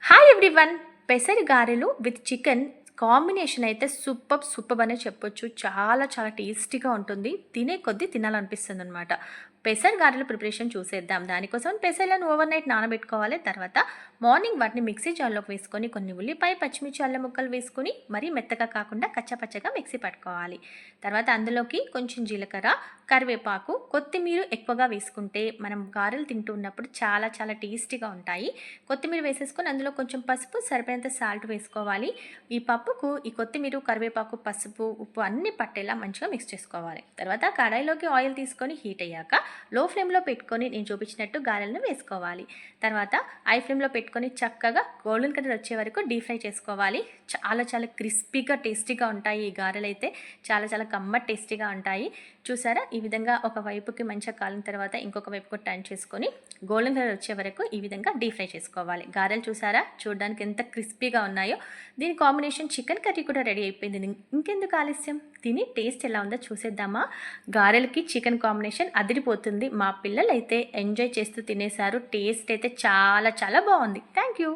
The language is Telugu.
Hi everyone. పెసరి గారెలు విత్ చికెన్ కాంబినేషన్ అయితే సూపర్ అనే చెప్పొచ్చు. చాలా చాలా టేస్టీగా ఉంటుంది. తినే కొద్దీ తినాలనిపిస్తుందనమాట. పెసర గారెల ప్రిపరేషన్ చూసేద్దాం. దానికోసం పెసర్లను ఓవర్ నైట్ నానబెట్టుకోవాలి. తర్వాత మార్నింగ్ వాటిని మిక్సీ జార్లోకి వేసుకొని కొన్ని ఉల్లిపాయ, పచ్చిమిర్చి, అల్లం ముక్కలు వేసుకొని మరీ మెత్తగా కాకుండా కచ్చపచ్చగా మిక్సీ పట్టుకోవాలి. తర్వాత అందులోకి కొంచెం జీలకర్ర, కరివేపాకు, కొత్తిమీర ఎక్కువగా వేసుకుంటే మనం గారెలు తింటూ ఉన్నప్పుడు చాలా చాలా టేస్టీగా ఉంటాయి. కొత్తిమీర వేసేసుకొని అందులో కొంచెం పసుపు, సరిపోయినంత సాల్ట్ వేసుకోవాలి. ఈ పప్పుకు ఈ కొత్తిమీర, కరివేపాకు, పసుపు, ఉప్పు అన్నీ పట్టేలా మంచిగా మిక్స్ చేసుకోవాలి. తర్వాత కడాయిలోకి ఆయిల్ తీసుకొని హీట్ అయ్యాక లో ఫ్లేమ్లో పెట్టుకొని నేను చూపించినట్టు గారెలను వేసుకోవాలి. తర్వాత హై ఫ్లేమ్లో పెట్టుకొని చక్కగా గోల్డెన్ కలర్ వచ్చే వరకు డీప్ ఫ్రై చేసుకోవాలి. చాలా చాలా క్రిస్పీగా టేస్టీగా ఉంటాయి ఈ గారెలు అయితే. చాలా చాలా కమ్మటి టేస్టీగా ఉంటాయి. చూసారా, ఈ విధంగా ఒక వైపుకి మంచిగా కాలిన తర్వాత ఇంకొక వైపుకు టర్న్ చేసుకొని గోల్డెన్ కలర్ వచ్చే వరకు ఈ విధంగా డీప్ ఫ్రై చేసుకోవాలి. గారెలు చూసారా చూడడానికి ఎంత క్రిస్పీగా ఉన్నాయో. దీని కాంబినేషన్ చికెన్ కర్రీ కూడా రెడీ అయిపోయింది. ఇంకెందుకు ఆలస్యం, తిని టేస్ట్ ఎలా ఉందో చూసేద్దామా. గారెలకి చికెన్ కాంబినేషన్ అదిరిపోతుంది. మా పిల్లలు అయితే ఎంజాయ్ చేస్తూ తినేశారు. టేస్ట్ అయితే చాలా చాలా బాగుంది. Thank you.